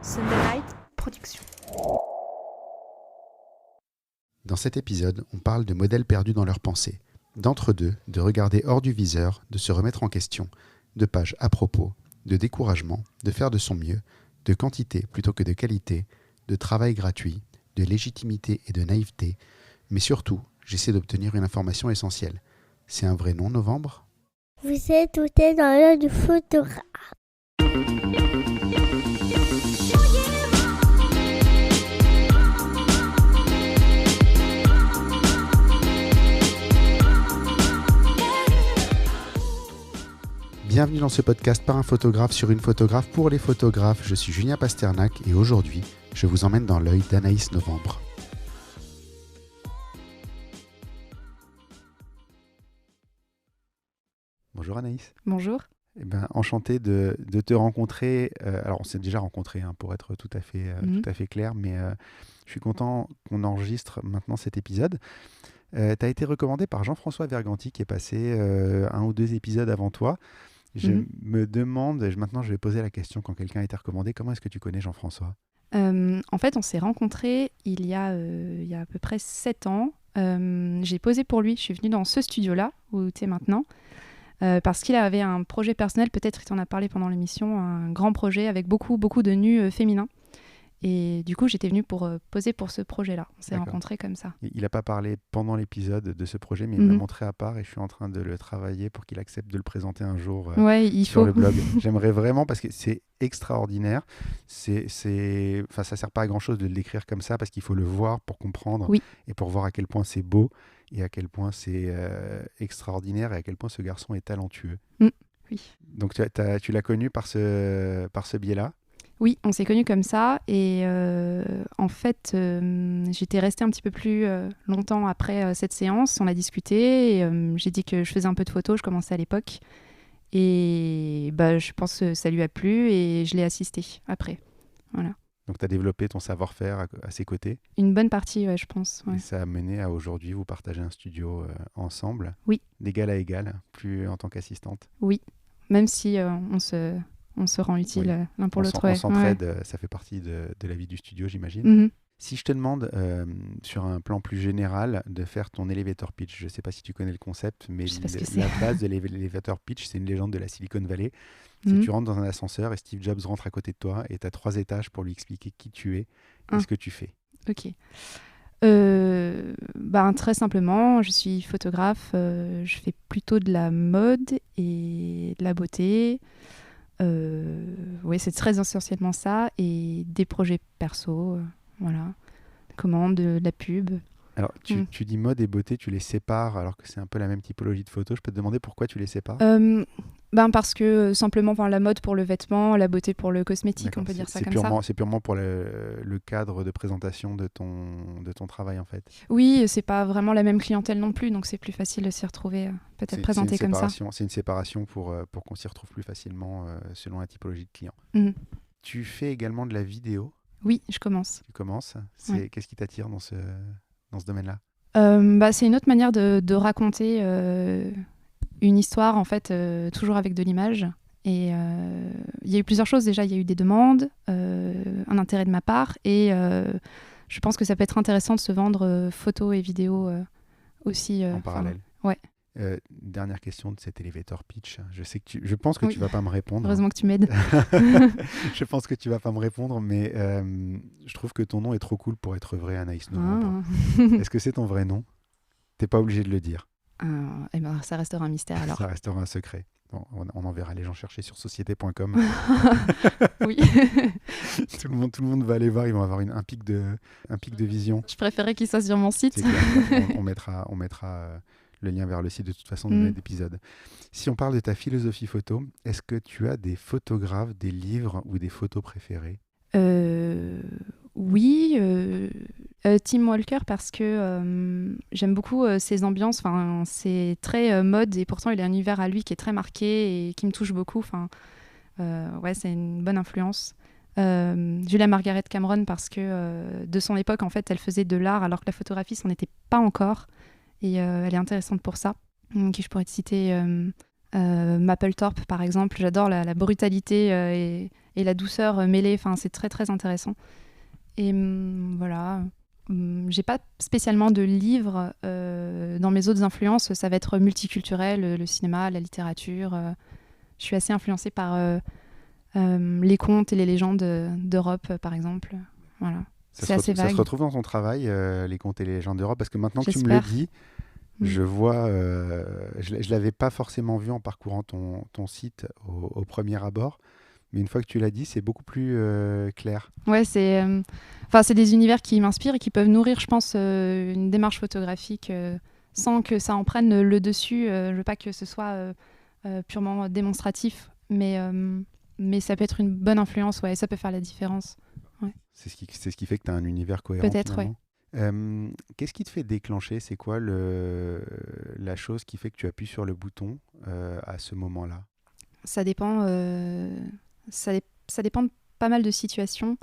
Sunderlight Productions. Dans cet épisode, on parle de modèles perdus dans leurs pensées, d'entre-deux, de regarder hors du viseur, de se remettre en question, de pages à propos, de découragement, de faire de son mieux, de quantité plutôt que de qualité, de travail gratuit, de légitimité et de naïveté, mais surtout, j'essaie d'obtenir une information essentielle. C'est un vrai nom, Novembre ? Vous êtes tout est dans l'œil du photographe. Bienvenue dans ce podcast par un photographe sur une photographe pour les photographes. Je suis Julien Pasternak et aujourd'hui, je vous emmène dans l'œil d'Anaïs Novembre. Bonjour Anaïs. Bonjour. Enchanté de te rencontrer. Alors on s'est déjà rencontrés pour être tout à fait clair, mais je suis content qu'on enregistre maintenant cet épisode. Tu as été recommandé par Jean-François Verganti qui est passé un ou deux épisodes avant toi. Je me demande, maintenant je vais poser la question quand quelqu'un a été recommandé, comment est-ce que tu connais Jean-François ? En fait, on s'est rencontrés il y a à peu près 7 ans. J'ai posé pour lui, je suis venue dans ce studio-là, où tu es maintenant, parce qu'il avait un projet personnel, peut-être il t'en a parlé pendant l'émission, un grand projet avec beaucoup de nus féminins. Et du coup, j'étais venue pour poser pour ce projet-là. On s'est rencontrés comme ça. Il n'a pas parlé pendant l'épisode de ce projet, mais il m'a montré à part et je suis en train de le travailler pour qu'il accepte de le présenter un jour sur le blog. J'aimerais vraiment, parce que c'est extraordinaire. Ça ne sert pas à grand-chose de l'écrire comme ça parce qu'il faut le voir pour comprendre et pour voir à quel point c'est beau et à quel point c'est extraordinaire et à quel point ce garçon est talentueux. Oui. Donc tu l'as connu par ce biais-là ? Oui, on s'est connus comme ça et en fait, j'étais restée un petit peu plus longtemps après cette séance. On a discuté et j'ai dit que je faisais un peu de photos, je commençais à l'époque et je pense que ça lui a plu et je l'ai assisté après. Voilà. Donc tu as développé ton savoir-faire à ses côtés ? Une bonne partie, je pense. Ouais. Et ça a mené à aujourd'hui, vous partagez un studio ensemble ? Oui. D'égal à égal, plus en tant qu'assistante ? Oui, même si on se rend utile l'un pour l'autre. On s'entraide, ça fait partie de la vie du studio, j'imagine. Mm-hmm. Si je te demande, sur un plan plus général, de faire ton elevator pitch, je ne sais pas si tu connais le concept, mais la base de l'elevator pitch, c'est une légende de la Silicon Valley. C'est tu rentres dans un ascenseur et Steve Jobs rentre à côté de toi et tu as 3 étages pour lui expliquer qui tu es et ce que tu fais. Ok. Très simplement, je suis photographe, je fais plutôt de la mode et de la beauté. Oui, c'est très essentiellement ça et des projets perso, commandes, de la pub. Alors, tu dis mode et beauté, tu les sépares alors que c'est un peu la même typologie de photo. Je peux te demander pourquoi tu les sépares ? Parce que simplement la mode pour le vêtement, la beauté pour le cosmétique, on peut dire ça comme ça. C'est purement pour le cadre de présentation de ton travail en fait. Oui, c'est pas vraiment la même clientèle non plus, donc c'est plus facile de s'y retrouver, peut-être présenté comme ça. C'est une séparation pour qu'on s'y retrouve plus facilement selon la typologie de client. Tu fais également de la vidéo ? Oui, je commence. Tu commences ? Qu'est-ce qui t'attire dans ce domaine-là ? C'est une autre manière de raconter une histoire, en fait, toujours avec de l'image. Et il y a eu plusieurs choses. Déjà, il y a eu des demandes, un intérêt de ma part. Et je pense que ça peut être intéressant de se vendre photos et vidéos aussi. En parallèle. Ouais. Dernière question de cet elevator pitch. Je pense que tu vas pas me répondre. Heureusement que tu m'aides. Je pense que tu vas pas me répondre, mais je trouve que ton nom est trop cool pour être vrai, Anaïs Novembre. Est-ce que c'est ton vrai nom ? T'es pas obligé de le dire. Ça restera un mystère alors. Ça restera un secret. Bon, on enverra les gens chercher sur société.com. Oui. tout le monde va aller voir, ils vont avoir un pic de vision. Je préférais qu'il soit sur mon site. C'est clair. On mettra le lien vers le site de toute façon de l'épisode. Si on parle de ta philosophie photo, est-ce que tu as des photographes, des livres ou des photos préférés ? Oui, Tim Walker parce que j'aime beaucoup ses ambiances. C'est très mode et pourtant il a un univers à lui qui est très marqué et qui me touche beaucoup. C'est une bonne influence. Julia Margaret Cameron parce que de son époque en fait elle faisait de l'art alors que la photographie c'en était pas encore et elle est intéressante pour ça. Qui je pourrais te citer Mapplethorpe par exemple. J'adore la brutalité et la douceur mêlée. Enfin, c'est très très intéressant. Et voilà. J'ai pas spécialement de livres dans mes autres influences. Ça va être multiculturel, le cinéma, la littérature. Je suis assez influencée par les contes et les légendes d'Europe, par exemple. Voilà. C'est assez Ça se vague. retrouve dans ton travail, les contes et les légendes d'Europe, parce que maintenant que tu me le J'espère. dis, je vois, je l'avais pas forcément vu en parcourant ton site au premier abord, mais une fois que tu l'as dit, c'est beaucoup plus clair. Ouais, c'est des univers qui m'inspirent et qui peuvent nourrir, je pense, une démarche photographique sans que ça en prenne le dessus. Je veux pas que ce soit purement démonstratif, mais ça peut être une bonne influence, ouais, et ça peut faire la différence. Ouais. C'est ce qui fait que tu as un univers cohérent Peut-être, ouais. finalement. Qu'est-ce qui te fait déclencher? C'est quoi la chose qui fait que tu appuies sur le bouton à ce moment-là? Ça dépend, ça dépend de pas mal de situations.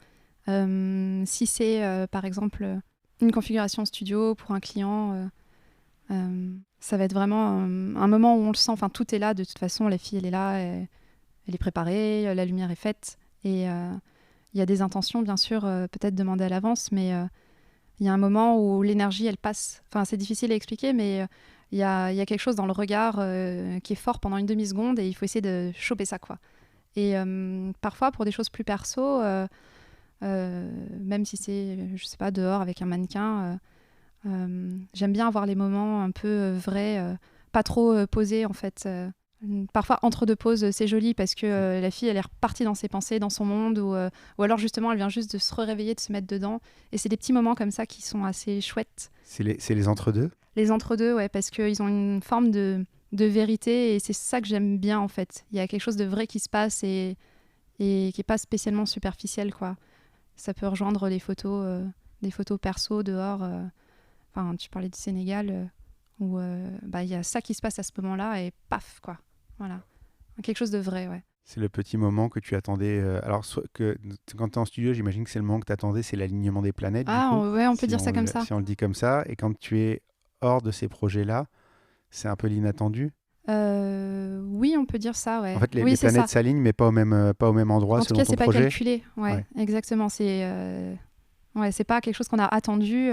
Si c'est, par exemple, une configuration studio pour un client, ça va être vraiment un moment où on le sent. Enfin, tout est là, de toute façon, la fille, elle est là, elle est préparée, la lumière est faite. Et il y a des intentions, bien sûr, peut-être demandées à l'avance, mais il y a un moment où l'énergie, elle passe. Enfin, c'est difficile à expliquer, mais il y a quelque chose dans le regard qui est fort pendant une demi-seconde et il faut essayer de choper ça, quoi. Et parfois, pour des choses plus perso, même si c'est, je sais pas, dehors avec un mannequin, j'aime bien avoir les moments un peu vrais, pas trop posés, en fait. Parfois, entre deux pauses, c'est joli parce que la fille, elle est repartie dans ses pensées, dans son monde, ou alors justement, elle vient juste de se réveiller, de se mettre dedans. Et c'est des petits moments comme ça qui sont assez chouettes. C'est les entre-deux? Les entre-deux, ouais, parce qu'ils ont une forme de vérité et c'est ça que j'aime bien, en fait. Il y a quelque chose de vrai qui se passe et qui n'est pas spécialement superficiel, quoi. Ça peut rejoindre des photos perso dehors. Enfin, tu parlais du Sénégal, où il y a ça qui se passe à ce moment-là et paf, quoi. Voilà. Quelque chose de vrai, ouais. C'est le petit moment que tu attendais. Alors, quand tu es en studio, j'imagine que c'est le moment que tu attendais, c'est l'alignement des planètes, du Ah, coup. ouais, on peut dire ça comme ça. Si on le dit comme ça. Et quand tu es hors de ces projets-là, c'est un peu l'inattendu. Oui, on peut dire ça, ouais. En fait, Oui, les c'est planètes ça. s'alignent, mais pas au même endroit En tout selon cas, ton c'est pas projet. calculé. Ouais, Ouais. exactement. Ouais, c'est pas quelque chose qu'on a attendu,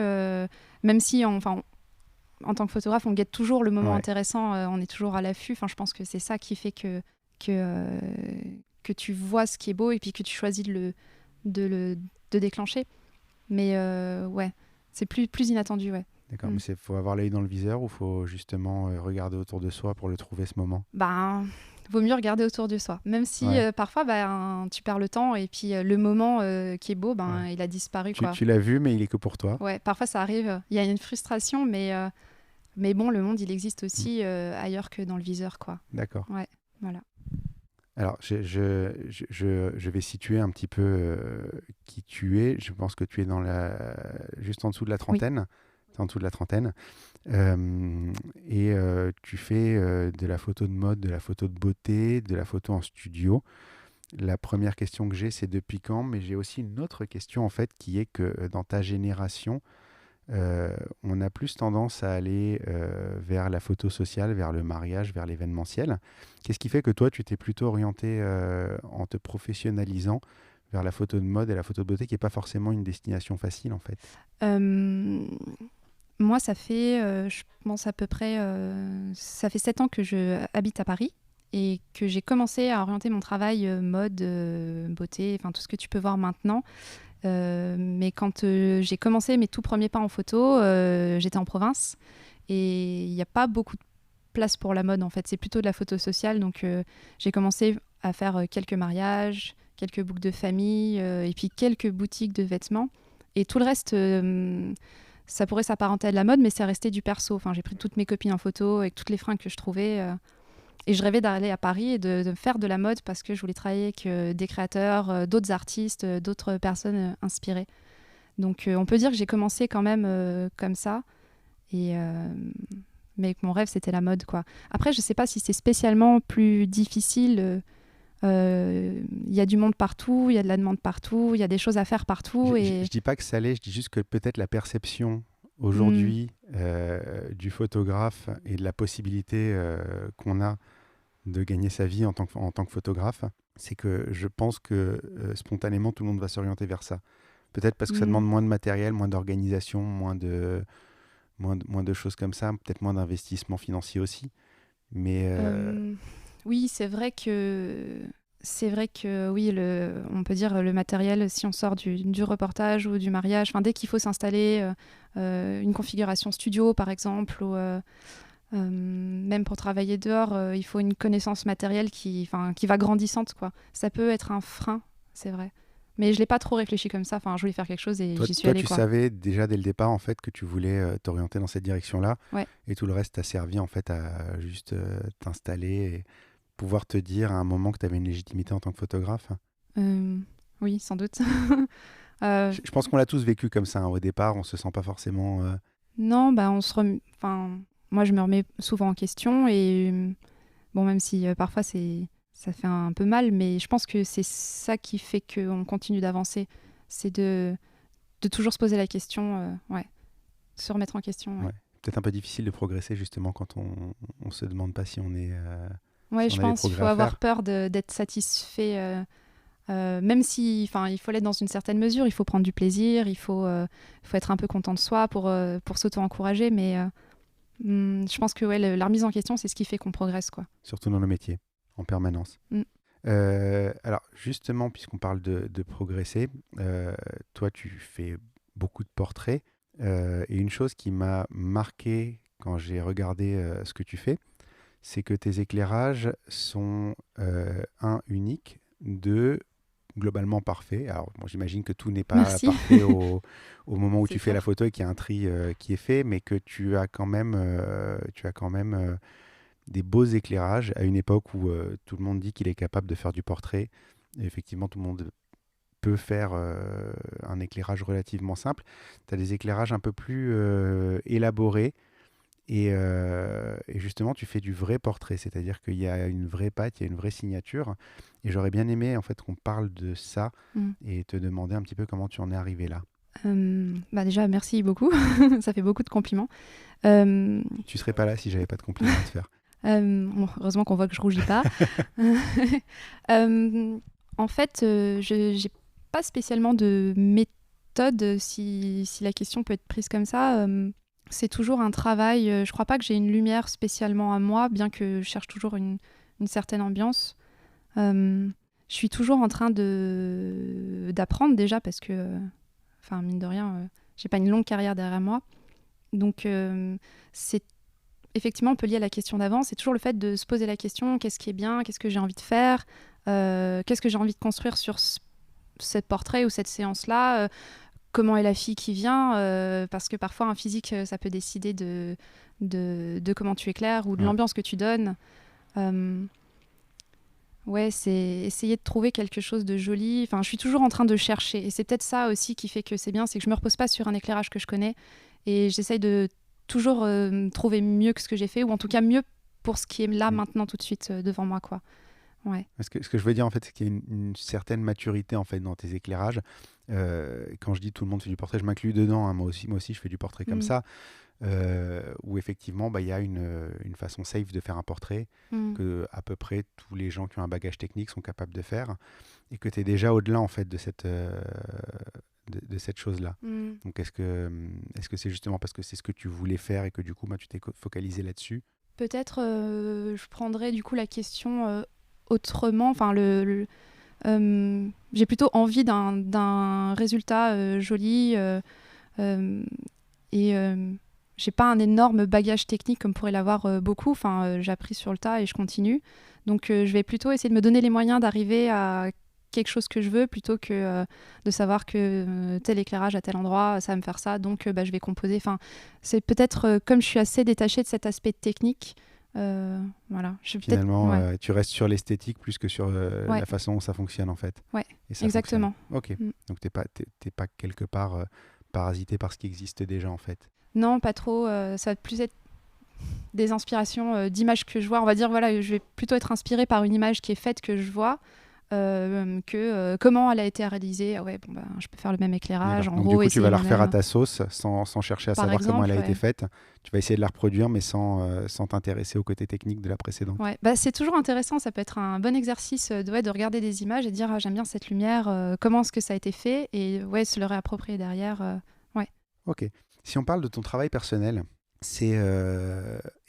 même si, en tant que photographe, on guette toujours le moment Ouais. intéressant, on est toujours à l'affût. Enfin, je pense que c'est ça qui fait que, que tu vois ce qui est beau et puis que tu choisis de déclencher. Mais ouais, c'est plus inattendu, ouais. D'accord, mais il faut avoir l'œil dans le viseur ou il faut justement regarder autour de soi pour le trouver, ce moment? Vaut mieux regarder autour de soi. Même si Ouais. parfois, tu perds le temps et puis le moment qui est beau, Ouais. il a disparu, quoi. Tu l'as vu, mais il est que pour toi. Ouais, parfois ça arrive. Il y a une frustration, mais bon, le monde, il existe Mm. aussi ailleurs que dans le viseur, quoi. D'accord. Ouais, voilà. Alors, je vais situer un petit peu qui tu es. Je pense que tu es juste en dessous de la trentaine. T'es en dessous de la trentaine. Tu fais de la photo de mode, de la photo de beauté, de la photo en studio. La première question que j'ai, c'est depuis quand? Mais j'ai aussi une autre question, en fait, qui est que dans ta génération, on a plus tendance à aller vers la photo sociale, vers le mariage, vers l'événementiel. Qu'est-ce qui fait que toi, tu t'es plutôt orienté en te professionnalisant vers la photo de mode et la photo de beauté, qui n'est pas forcément une destination facile, en fait? Moi, ça fait, je pense à peu près, ça fait 7 ans que je habite à Paris et que j'ai commencé à orienter mon travail mode, beauté, enfin tout ce que tu peux voir maintenant. Mais quand j'ai commencé mes tout premiers pas en photo, j'étais en province et il n'y a pas beaucoup de place pour la mode, en fait. C'est plutôt de la photo sociale. Donc j'ai commencé à faire quelques mariages, quelques boucles de famille et puis quelques boutiques de vêtements. Et tout le reste, ça pourrait s'apparenter à de la mode, mais c'est resté du perso. Enfin, j'ai pris toutes mes copines en photo avec toutes les fringues que je trouvais. Et je rêvais d'aller à Paris et de faire de la mode parce que je voulais travailler avec des créateurs, d'autres artistes, d'autres personnes inspirées. Donc on peut dire que j'ai commencé quand même comme ça. Mais que mon rêve, c'était la mode, quoi. Après, je sais pas si c'est spécialement plus difficile. Il y a du monde partout, il y a de la demande partout, il y a des choses à faire partout. Je dis pas que ça l'est, je dis juste que peut-être la perception aujourd'hui du photographe et de la possibilité qu'on a de gagner sa vie en tant que photographe c'est que je pense que spontanément, tout le monde va s'orienter vers ça. Peut-être parce que ça demande moins de matériel, moins d'organisation, moins de choses comme ça, peut-être moins d'investissement financier aussi. Mais oui, c'est vrai que oui, on peut dire le matériel, si on sort du reportage ou du mariage, dès qu'il faut s'installer une configuration studio par exemple, ou même pour travailler dehors, il faut une connaissance matérielle qui va grandissante, quoi. Ça peut être un frein, c'est vrai. Mais je l'ai pas trop réfléchi comme ça. Je voulais faire quelque chose et j'y suis allée, tu quoi. savais déjà dès le départ en fait que tu voulais t'orienter dans cette direction-là, Ouais. et tout le reste t'a servi en fait à juste t'installer et pouvoir te dire à un moment que tu avais une légitimité en tant que photographe. Oui, sans doute. Je pense qu'on l'a tous vécu comme ça, hein. Au départ, on se sent pas forcément. Non, moi je me remets souvent en question et bon, même si parfois ça fait un peu mal, mais je pense que c'est ça qui fait qu'on continue d'avancer. C'est de toujours se poser la question, se remettre en question. Ouais. Peut-être un peu difficile de progresser justement quand on se demande pas si on est. Ouais, si je on a des pense qu'il progrès faut à avoir faire. peur d'être satisfait, même si, il faut l'être dans une certaine mesure. Il faut prendre du plaisir, il faut être un peu content de soi pour s'auto-encourager, mais je pense que la remise en question, c'est ce qui fait qu'on progresse, quoi. Surtout dans le métier, en permanence. Alors justement, puisqu'on parle de progresser, toi tu fais beaucoup de portraits, et une chose qui m'a marqué quand j'ai regardé ce que tu fais, c'est que tes éclairages sont uniques, globalement parfaits. Alors bon, j'imagine que tout n'est pas Merci. parfait au moment où C'est tu fais sûr. la photo et qu'il y a un tri qui est fait, mais que tu as quand même des beaux éclairages à une époque où tout le monde dit qu'il est capable de faire du portrait. Et effectivement, tout le monde peut faire un éclairage relativement simple. Tu as des éclairages un peu plus élaborés. Et justement, tu fais du vrai portrait, c'est-à-dire qu'il y a une vraie patte, il y a une vraie signature. Et j'aurais bien aimé en fait qu'on parle de ça et te demander un petit peu comment tu en es arrivé là. Déjà, merci beaucoup. Ça fait beaucoup de compliments. Tu serais pas là si j'avais pas de compliments à te faire. Heureusement qu'on voit que je rougis pas. En fait, je n'ai pas spécialement de méthode, si la question peut être prise comme ça. C'est toujours un travail. Je crois pas que j'ai une lumière spécialement à moi, bien que je cherche toujours une certaine ambiance. Je suis toujours en train d'apprendre déjà parce que, mine de rien, j'ai pas une longue carrière derrière moi. Donc, c'est effectivement un peu lié à la question d'avant. C'est toujours le fait de se poser la question, qu'est-ce qui est bien, qu'est-ce que j'ai envie de faire, qu'est-ce que j'ai envie de construire sur ce portrait ou cette séance-là, comment est la fille qui vient, parce que parfois un physique, ça peut décider de comment tu éclaires ou de l'ambiance que tu donnes. C'est essayer de trouver quelque chose de joli. Je suis toujours en train de chercher. Et c'est peut-être ça aussi qui fait que c'est bien, c'est que je me repose pas sur un éclairage que je connais. Et j'essaye de toujours trouver mieux que ce que j'ai fait, ou en tout cas mieux pour ce qui est là maintenant tout de suite devant moi, quoi. Ouais. Ce que je veux dire en fait, c'est qu'il y a une certaine maturité en fait dans tes éclairages. Quand je dis tout le monde fait du portrait, je m'inclus dedans, hein. Moi aussi je fais du portrait comme ça, où effectivement il y a une façon safe de faire un portrait que à peu près tous les gens qui ont un bagage technique sont capables de faire, et que tu es déjà au-delà en fait de cette chose-là. Donc est-ce que c'est justement parce que c'est ce que tu voulais faire et que du coup tu t'es focalisé là-dessus? Peut-être je prendrais du coup la question autrement. J'ai plutôt envie d'un résultat joli, et j'ai pas un énorme bagage technique comme pourrait l'avoir beaucoup. J'ai appris sur le tas et je continue. Donc je vais plutôt essayer de me donner les moyens d'arriver à quelque chose que je veux, plutôt que de savoir que tel éclairage à tel endroit, ça va me faire ça, donc je vais composer. C'est peut-être comme je suis assez détachée de cet aspect technique. Voilà. Finalement, tu restes sur l'esthétique plus que sur la façon dont ça fonctionne en fait. Ouais, et ça exactement. Fonctionne. Ok, donc t'es pas quelque part parasité par ce qui existe déjà en fait. Non, pas trop. Ça va plus être des inspirations d'images que je vois. On va dire, je vais plutôt être inspirée par une image qui est faite, que je vois, que comment elle a été réalisée. Ah ouais, bon, ben, je peux faire le même éclairage, D'accord. en Donc gros, du coup, tu essayer vas la refaire à moi-même. ta sauce sans chercher à Par savoir comment elle exemple, a été ouais. faite. Tu vas essayer de la reproduire, mais sans t'intéresser au côté technique de la précédente. Ouais. Bah, c'est toujours intéressant, ça peut être un bon exercice de regarder des images et de dire ah, j'aime bien cette lumière, comment est-ce que ça a été fait et ouais, se le réapproprier derrière. Ouais. Ok. Si on parle de ton travail personnel, c'est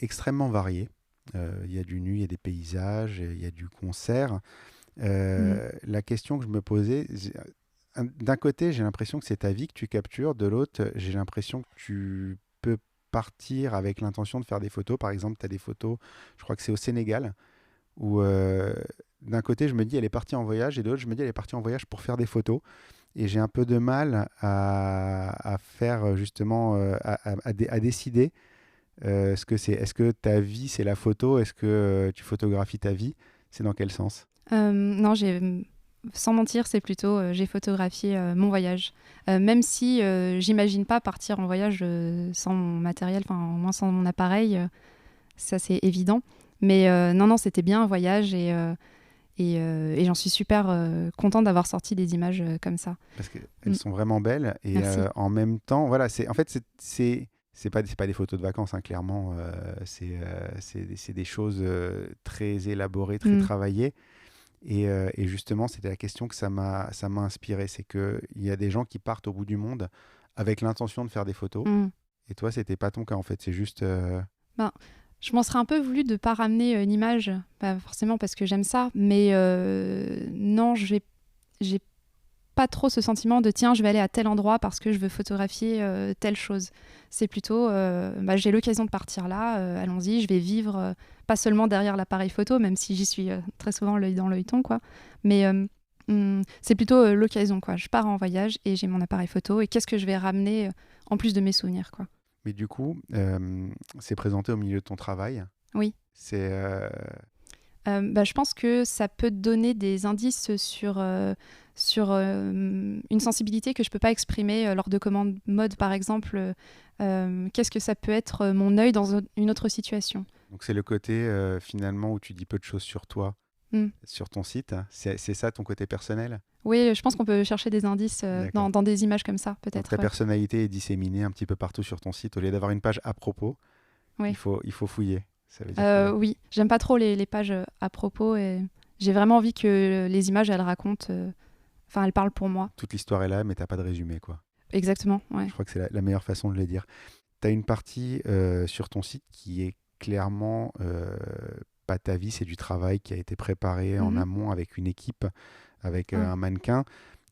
extrêmement varié. Il y a du nu, il y a des paysages, il y a du concert. Mm. La question que je me posais, d'un côté, j'ai l'impression que c'est ta vie que tu captures, de l'autre, j'ai l'impression que tu peux partir avec l'intention de faire des photos. Par exemple, tu as des photos, je crois que c'est au Sénégal, où d'un côté, je me dis, elle est partie en voyage, et de l'autre, je me dis, elle est partie en voyage pour faire des photos. Et j'ai un peu de mal à faire justement, à décider ce que c'est. Est-ce que ta vie, c'est la photo? Est-ce que tu photographies ta vie? C'est dans quel sens? Non, sans mentir, c'est plutôt j'ai photographié mon voyage. Même si j'imagine pas partir en voyage sans mon matériel, enfin au moins sans mon appareil, ça c'est évident. Mais non, non, c'était bien un voyage et j'en suis super contente d'avoir sorti des images comme ça. Parce qu'elles Mm. sont vraiment belles et Merci. en même temps, voilà, c'est pas des photos de vacances, hein, clairement. C'est des choses très élaborées, très Mm. travaillées. Et justement, c'était la question que ça m'a inspiré. C'est qu'il y a des gens qui partent au bout du monde avec l'intention de faire des photos. Mm. Et toi, c'était pas ton cas, en fait. C'est juste. Ben, je m'en serais un peu voulu de pas ramener une image, pas forcément parce que j'aime ça, mais non, j'ai pas trop ce sentiment de tiens, je vais aller à tel endroit parce que je veux photographier telle chose. C'est plutôt j'ai l'occasion de partir là, allons-y, je vais vivre pas seulement derrière l'appareil photo, même si j'y suis très souvent l'œil dans l'œilleton, quoi. Mais c'est plutôt l'occasion, quoi. Je pars en voyage et j'ai mon appareil photo et qu'est-ce que je vais ramener en plus de mes souvenirs, quoi. Mais du coup, c'est présenté au milieu de ton travail. Oui. C'est. Je pense que ça peut te donner des indices sur une sensibilité que je ne peux pas exprimer lors de commandes mode, par exemple. Qu'est-ce que ça peut être mon œil dans une autre situation? Donc, c'est le côté finalement où tu dis peu de choses sur toi, Mm. sur ton site. C'est ça ton côté personnel? Oui, je pense qu'on peut chercher des indices D'accord. dans des images comme ça, Donc peut-être. ta Ouais. personnalité est disséminée un petit peu partout sur ton site. Au lieu d'avoir une page à propos, Oui. il faut fouiller. Ça veut dire que Oui, j'aime pas trop les pages à propos et j'ai vraiment envie que les images, elles racontent, enfin, elles parlent pour moi. toute l'histoire est là, mais t'as pas de résumé, quoi. Exactement, ouais. Je crois que c'est la meilleure façon de le dire. Tu as une partie sur ton site qui est clairement pas ta vie, c'est du travail qui a été préparé en Mhm. amont avec une équipe, avec Ah. un mannequin.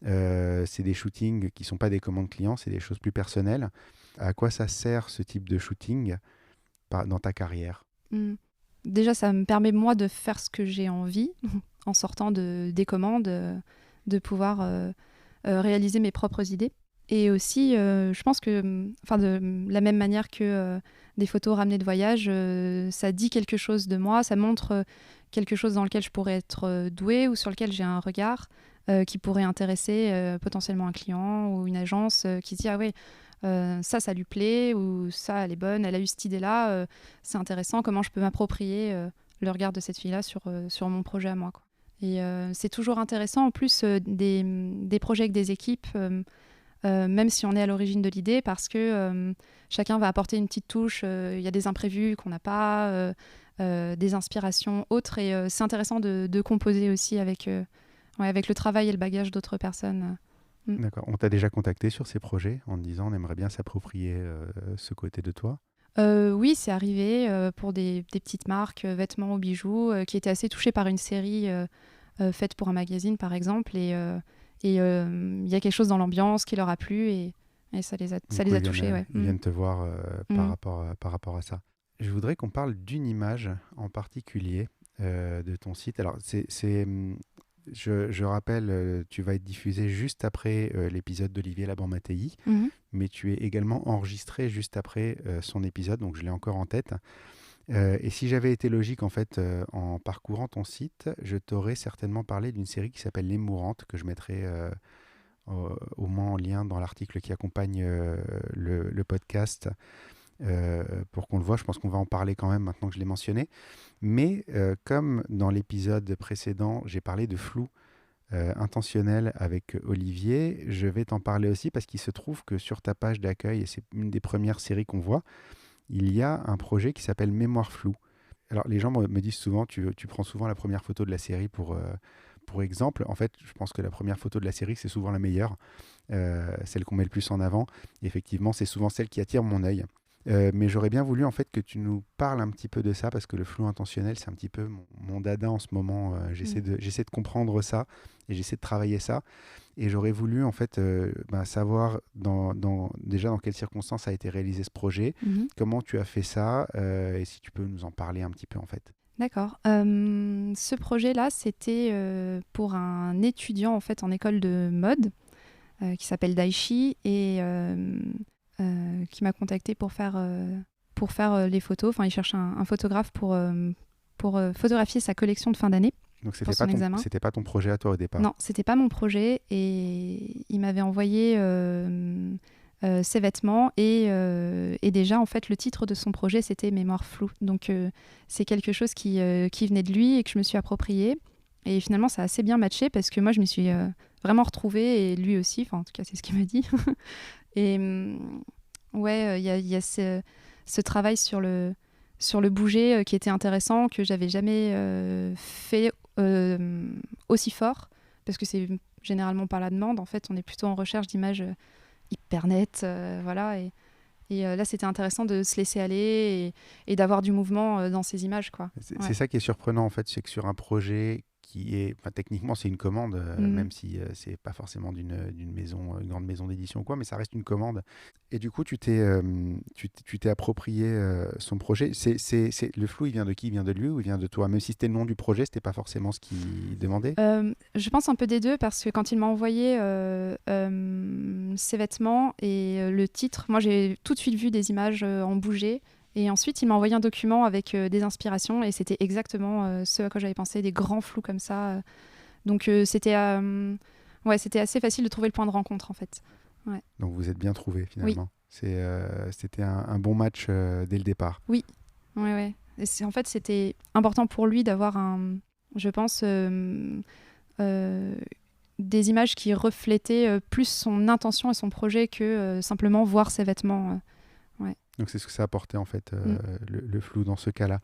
C'est des shootings qui sont pas des commandes clients, c'est des choses plus personnelles. À quoi ça sert ce type de shooting dans ta carrière? Mm. Déjà, ça me permet, moi, de faire ce que j'ai envie en sortant des commandes, de pouvoir réaliser mes propres idées. Et aussi, je pense que, enfin, de la même manière que des photos ramenées de voyage, ça dit quelque chose de moi, ça montre quelque chose dans lequel je pourrais être douée ou sur lequel j'ai un regard qui pourrait intéresser potentiellement un client ou une agence qui se dit ah ouais, ça lui plaît ou ça elle est bonne, elle a eu cette idée-là, c'est intéressant, comment je peux m'approprier le regard de cette fille-là sur mon projet à moi, quoi. Et c'est toujours intéressant en plus des projets avec des équipes. Même si on est à l'origine de l'idée, parce que chacun va apporter une petite touche, il y a des imprévus qu'on n'a pas, des inspirations autres, et c'est intéressant de composer aussi avec le travail et le bagage d'autres personnes. D'accord. On t'a déjà contacté sur ces projets en te disant on aimerait bien s'approprier ce côté de toi? Oui, c'est arrivé pour des petites marques, vêtements ou bijoux, qui étaient assez touchées par une série faite pour un magazine, par exemple, et il y a quelque chose dans l'ambiance qui leur a plu, et ça les a Du coup, touchés. Ouais. ils viennent te voir Mm. par rapport à ça. Je voudrais qu'on parle d'une image en particulier de ton site. Alors, je rappelle, tu vas être diffusé juste après l'épisode d'Olivier Laban-Mattei, Mhm. mais tu es également enregistré juste après son épisode, donc je l'ai encore en tête. Et si j'avais été logique, en fait, en parcourant ton site, je t'aurais certainement parlé d'une série qui s'appelle Les Mourantes, que je mettrai au moins en lien dans l'article qui accompagne le podcast, pour qu'on le voit. Je pense qu'on va en parler quand même maintenant que je l'ai mentionné. Mais comme dans l'épisode précédent, j'ai parlé de flou intentionnel avec Olivier. Je vais t'en parler aussi parce qu'il se trouve que sur ta page d'accueil, et c'est une des premières séries qu'on voit, il y a un projet qui s'appelle Mémoire floue. Alors les gens me disent souvent, tu prends souvent la première photo de la série pour exemple. En fait, je pense que la première photo de la série, c'est souvent la meilleure, celle qu'on met le plus en avant. Et effectivement, c'est souvent celle qui attire mon œil. Mais j'aurais bien voulu en fait que tu nous parles un petit peu de ça parce que le flou intentionnel, c'est un petit peu mon dada en ce moment. J'essaie de comprendre ça et j'essaie de travailler ça. Et j'aurais voulu en fait savoir déjà dans quelles circonstances a été réalisé ce projet, comment tu as fait ça et si tu peux nous en parler un petit peu en fait. D'accord. Ce projet-là, c'était pour un étudiant en fait en école de mode qui s'appelle Daichi et qui m'a contacté pour faire les photos. Enfin, il cherche un photographe pour photographier sa collection de fin d'année. Donc c'était pas ton projet à toi au départ. Non, c'était pas mon projet et il m'avait envoyé ses vêtements et déjà en fait le titre de son projet c'était Mémoire floue. Donc c'est quelque chose qui venait de lui et que je me suis approprié et finalement ça a assez bien matché parce que moi je me suis vraiment retrouvée et lui aussi. Enfin en tout cas c'est ce qu'il m'a dit. Et ouais, il y a ce travail sur le bouger qui était intéressant, que j'avais jamais fait aussi fort, parce que c'est généralement pas la demande. En fait, on est plutôt en recherche d'images hyper nettes, voilà. Et là, c'était intéressant de se laisser aller et d'avoir du mouvement dans ces images, quoi. C'est ça qui est surprenant, en fait, c'est que sur un projet qui est, techniquement, c'est une commande, même si c'est pas forcément d'une maison, une grande maison d'édition ou quoi, mais ça reste une commande. Et du coup, tu t'es approprié son projet. Le flou, il vient de qui? Il vient de lui ou il vient de toi? Même si c'était le nom du projet, c'était pas forcément ce qu'il demandait. Je pense un peu des deux, parce que quand il m'a envoyé ses vêtements et le titre, moi j'ai tout de suite vu des images en bouger. Et ensuite, il m'a envoyé un document avec des inspirations et c'était exactement ce à quoi j'avais pensé, des grands flous comme ça. Donc c'était assez facile de trouver le point de rencontre en fait. Ouais. Donc vous êtes bien trouvés finalement. Oui. C'était un bon match dès le départ. Oui, ouais. Et en fait, c'était important pour lui d'avoir je pense, des images qui reflétaient plus son intention et son projet que simplement voir ses vêtements. Donc c'est ce que ça apportait en fait, le flou dans ce cas-là.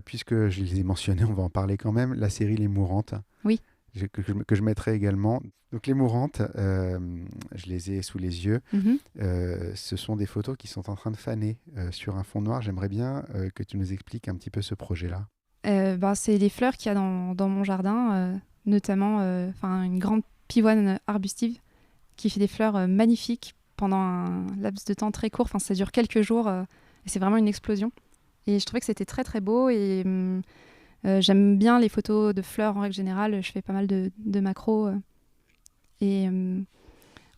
Puisque je les ai mentionnés, on va en parler quand même, la série Les Mourantes. Oui. Que je mettrai également. Donc Les Mourantes, je les ai sous les yeux. Ce sont des photos qui sont en train de faner sur un fond noir. J'aimerais bien que tu nous expliques un petit peu ce projet-là. C'est les fleurs qu'il y a dans mon jardin, notamment une grande pivoine arbustive qui fait des fleurs magnifiques pendant un laps de temps très court. Enfin, ça dure quelques jours et c'est vraiment une explosion. Et je trouvais que c'était très très beau et j'aime bien les photos de fleurs en règle générale. Je fais pas mal de macros et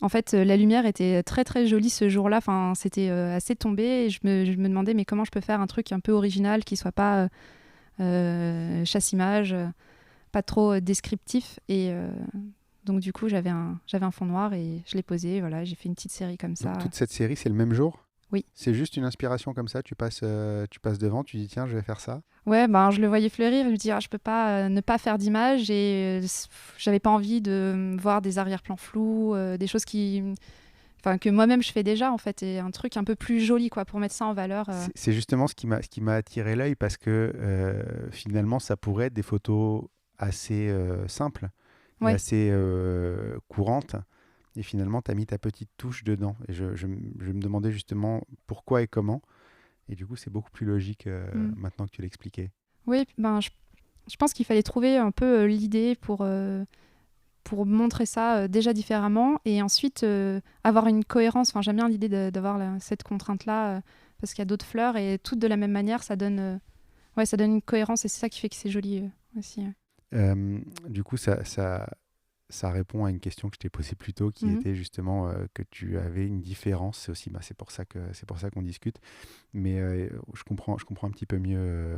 en fait la lumière était très très jolie ce jour-là. Enfin, c'était assez tombé et je me demandais mais comment je peux faire un truc un peu original qui soit pas chasse-image, pas trop descriptif et donc du coup j'avais un fond noir et je l'ai posé, voilà, j'ai fait une petite série comme ça. Donc, toute cette série c'est le même jour? Oui. C'est juste une inspiration comme ça, tu passes devant, tu dis tiens je vais faire ça? Ouais, je le voyais fleurir, je me dis je peux pas ne pas faire d'image et j'avais pas envie de voir des arrière-plans flous, des choses que moi-même je fais déjà en fait, et un truc un peu plus joli quoi, pour mettre ça en valeur. C'est justement ce qui m'a attiré l'œil parce que finalement ça pourrait être des photos assez simples, et assez courantes, et finalement tu as mis ta petite touche dedans et je me demandais justement pourquoi et comment, et du coup c'est beaucoup plus logique maintenant que tu l'expliquais. Oui, je pense qu'il fallait trouver un peu l'idée pour montrer ça déjà différemment et ensuite avoir une cohérence. Enfin, j'aime bien l'idée d'avoir cette contrainte-là parce qu'il y a d'autres fleurs et toutes de la même manière, ça donne une cohérence et c'est ça qui fait que c'est joli aussi. Du coup, ça répond à une question que je t'ai posée plus tôt qui était justement que tu avais une différence. C'est aussi, c'est pour ça qu'on discute. Mais je comprends un petit peu mieux,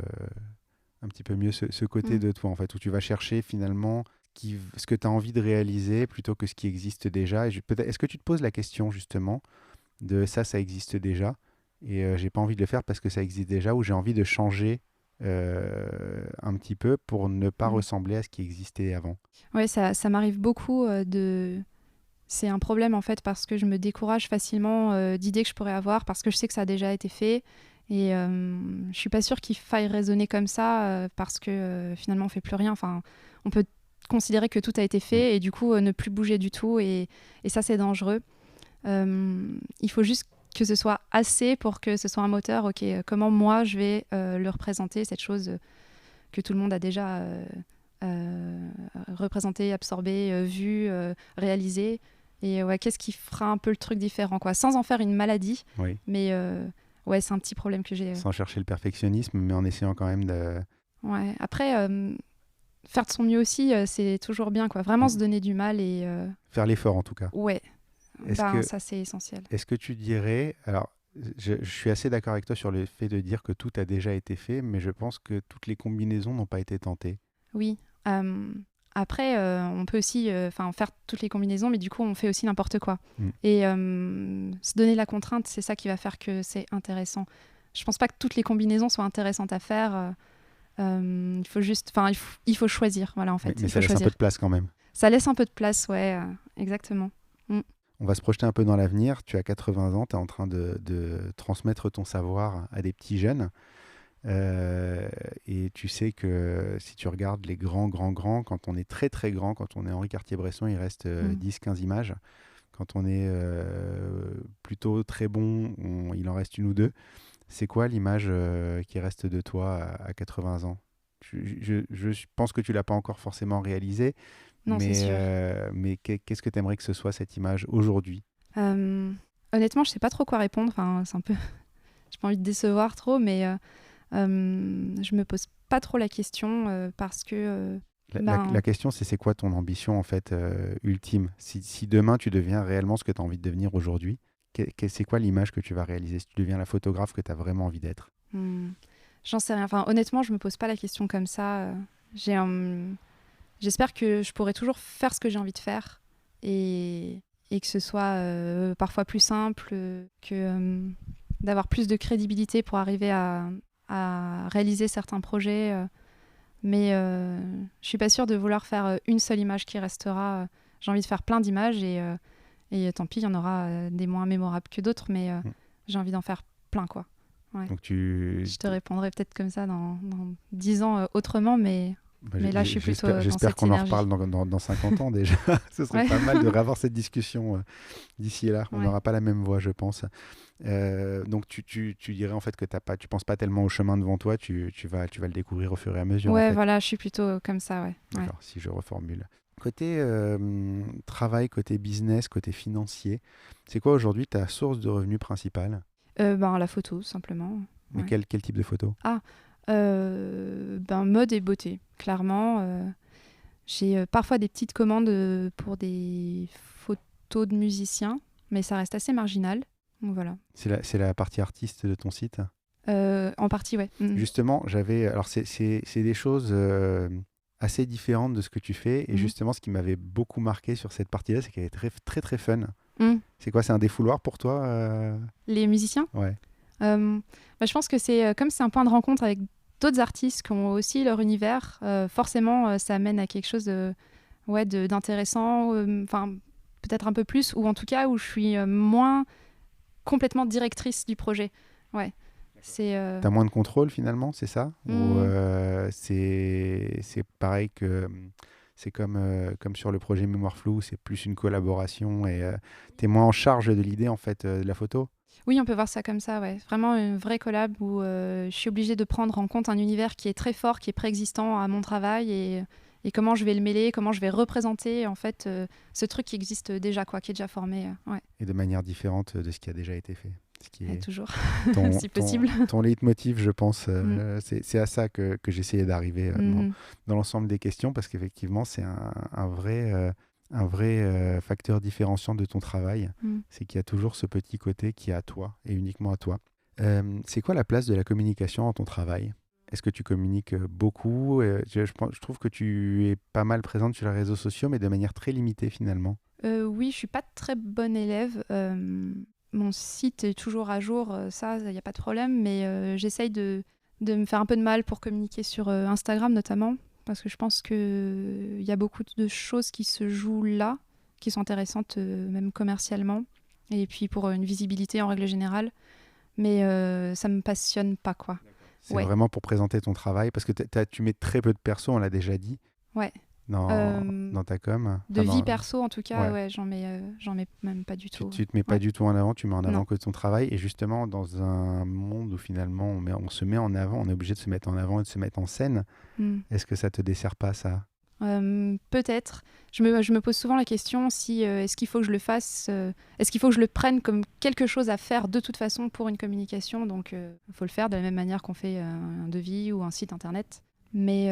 ce côté de toi en fait, où tu vas chercher finalement ce que tu as envie de réaliser plutôt que ce qui existe déjà. Et est-ce que tu te poses la question justement de ça existe déjà et j'ai pas envie de le faire parce que ça existe déjà, ou j'ai envie de changer un petit peu pour ne pas ressembler à ce qui existait avant. Ouais, ça m'arrive beaucoup C'est un problème en fait parce que je me décourage facilement d'idées que je pourrais avoir parce que je sais que ça a déjà été fait et je suis pas sûre qu'il faille raisonner comme ça parce que finalement on fait plus rien. Enfin, on peut considérer que tout a été fait et du coup ne plus bouger du tout et ça c'est dangereux. Il faut juste que ce soit assez pour que ce soit un moteur. Ok, comment moi je vais le représenter, cette chose que tout le monde a déjà représenté, absorbé, vu, réalisé. Et ouais, qu'est-ce qui fera un peu le truc différent, quoi, sans en faire une maladie. Oui. Mais ouais, c'est un petit problème que j'ai. Sans chercher le perfectionnisme, mais en essayant quand même de... Ouais. Après, faire de son mieux aussi, c'est toujours bien, quoi. Vraiment se donner du mal et... Faire l'effort, en tout cas. Ouais, que... ça c'est essentiel. Est-ce que tu dirais... Alors, je suis assez d'accord avec toi sur le fait de dire que tout a déjà été fait, mais je pense que toutes les combinaisons n'ont pas été tentées. Oui. Après, on peut aussi faire toutes les combinaisons, mais du coup, on fait aussi n'importe quoi. Et se donner la contrainte, c'est ça qui va faire que c'est intéressant. Je pense pas que toutes les combinaisons soient intéressantes à faire. Il faut juste... il faut choisir, voilà, en fait. Mais ça laisse un peu de place quand même. Ça laisse un peu de place, ouais, exactement. On va se projeter un peu dans l'avenir. Tu as 80 ans, tu es en train de transmettre ton savoir à des petits jeunes. Et tu sais que si tu regardes les grands, quand on est très très grand, quand on est Henri Cartier-Bresson, il reste 10-15 images. Quand on est plutôt très bon, il en reste une ou deux. C'est quoi l'image qui reste de toi à 80 ans? Je pense que tu l'as pas encore forcément réalisée, Non, c'est sûr. Mais qu'est-ce que tu aimerais que ce soit cette image aujourd'hui? Honnêtement, je sais pas trop quoi répondre. Enfin, c'est un peu... J'ai pas envie de décevoir trop, mais... je me pose pas trop la question parce que... La question, c'est quoi ton ambition en fait ultime? Si demain tu deviens réellement ce que tu as envie de devenir aujourd'hui, c'est quoi l'image que tu vas réaliser si tu deviens la photographe que tu as vraiment envie d'être? J'en sais rien. Enfin, honnêtement, je me pose pas la question comme ça. J'espère que je pourrai toujours faire ce que j'ai envie de faire et que ce soit parfois plus simple, que d'avoir plus de crédibilité pour arriver à réaliser certains projets. Mais je suis pas sûre de vouloir faire une seule image qui restera. J'ai envie de faire plein d'images et tant pis, il y en aura des moins mémorables que d'autres, mais j'ai envie d'en faire plein, quoi. Ouais. Donc je te répondrai peut-être comme ça dans 10 ans autrement, mais là, je suis plutôt dans cette j'espère qu'on en énergie. reparle dans 50 ans déjà. Ce serait pas mal de réavoir cette discussion d'ici et là. On n'aura pas la même voix, je pense. Donc tu dirais en fait que tu penses pas tellement au chemin devant toi, tu vas le découvrir au fur et à mesure. Ouais, en fait. Voilà, je suis plutôt comme ça, ouais. D'accord, si je reformule. Côté travail, côté business, côté financier, c'est quoi aujourd'hui ta source de revenus principale? La photo, simplement. Mais quel type de photo? Mode et beauté, clairement. J'ai parfois des petites commandes pour des photos de musiciens, mais ça reste assez marginal. Donc voilà. C'est la partie artiste de ton site? En partie, ouais. Justement, alors c'est des choses assez différentes de ce que tu fais. Et justement, ce qui m'avait beaucoup marqué sur cette partie-là, c'est qu'elle est très, très, très fun. C'est quoi, c'est un défouloir pour toi Les musiciens? Ouais. Je pense que c'est un point de rencontre avec d'autres artistes qui ont aussi leur univers. Forcément, ça amène à quelque chose d'intéressant, peut-être un peu plus, ou en tout cas où je suis moins complètement directrice du projet. Ouais. T'as moins de contrôle finalement, c'est ça? Ou c'est pareil que c'est comme sur le projet Mémoire Floue, c'est plus une collaboration et t'es moins en charge de l'idée en fait de la photo? Oui, on peut voir ça comme ça, ouais. Vraiment une vraie collab où je suis obligée de prendre en compte un univers qui est très fort, qui est préexistant à mon travail et comment je vais le mêler, comment je vais représenter en fait ce truc qui existe déjà, quoi, qui est déjà formé. Ouais. Et de manière différente de ce qui a déjà été fait. Ce qui est toujours, si possible. Ton leitmotiv, je pense, c'est à ça que j'essayais d'arriver dans l'ensemble des questions, parce qu'effectivement, c'est un vrai facteur différenciant de ton travail. C'est qu'il y a toujours ce petit côté qui est à toi et uniquement à toi. C'est quoi la place de la communication dans ton travail? Est-ce que tu communiques beaucoup? Je trouve que tu es pas mal présente sur les réseaux sociaux, mais de manière très limitée finalement. Oui, je suis pas très bonne élève. Mon site est toujours à jour, ça, il n'y a pas de problème, mais j'essaye de de me faire un peu de mal pour communiquer sur Instagram notamment, parce que je pense qu'il y a beaucoup de choses qui se jouent là, qui sont intéressantes même commercialement, et puis pour une visibilité en règle générale, mais ça me passionne pas, quoi. C'est Ouais. vraiment pour présenter ton travail, parce que tu mets très peu de persos, on l'a déjà dit, Ouais. dans ta com. De Enfin, vie perso, en tout cas, ouais. j'en mets même pas du tout. Tu te mets pas Ouais. du tout en avant, tu mets en avant Non. que ton travail. Et justement, dans un monde où finalement on se met en avant, on est obligé de se mettre en avant et de se mettre en scène, Mm. est-ce que ça te dessert pas, ça? Peut-être. Je me pose souvent la question si est-ce qu'il faut que je le fasse, est-ce qu'il faut que je le prenne comme quelque chose à faire de toute façon pour une communication. Donc, il faut le faire de la même manière qu'on fait un devis ou un site internet. Mais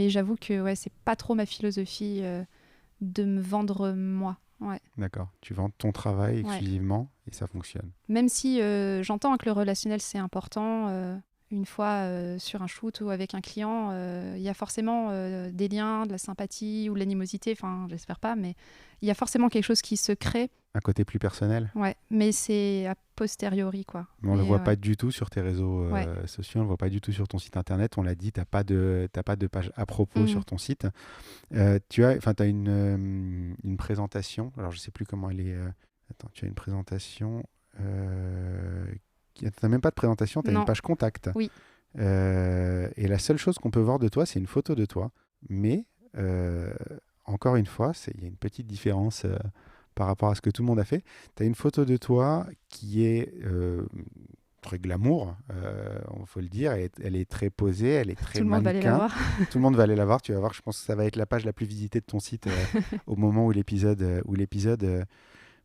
j'avoue que c'est pas trop ma philosophie de me vendre moi. Ouais. D'accord. Tu vends ton travail Ouais. exclusivement et ça fonctionne. Même si j'entends que le relationnel c'est important, une fois sur un shoot ou avec un client, il y a forcément des liens, de la sympathie ou de l'animosité, enfin j'espère pas, mais il y a forcément quelque chose qui se crée. Un côté plus personnel. Ouais, mais c'est a posteriori, quoi. Mais on le Et, voit pas du tout sur tes réseaux Ouais. sociaux, on le voit pas du tout sur ton site internet. On l'a dit, t'as pas de page à propos Mhm. sur ton site. Tu as une présentation. Alors je sais plus comment elle est. Attends, tu as une présentation. T'as même pas de présentation, tu as une Non. page contact. Oui. Et la seule chose qu'on peut voir de toi, c'est une photo de toi. Mais encore une fois, il y a une petite différence par rapport à ce que tout le monde a fait. Tu as une photo de toi qui est très glamour, il faut le dire. Elle est très posée, elle est très Tout le monde va aller la mannequin. voir. Tout le monde va aller la voir. Tu vas voir, je pense que ça va être la page la plus visitée de ton site au moment où l'épisode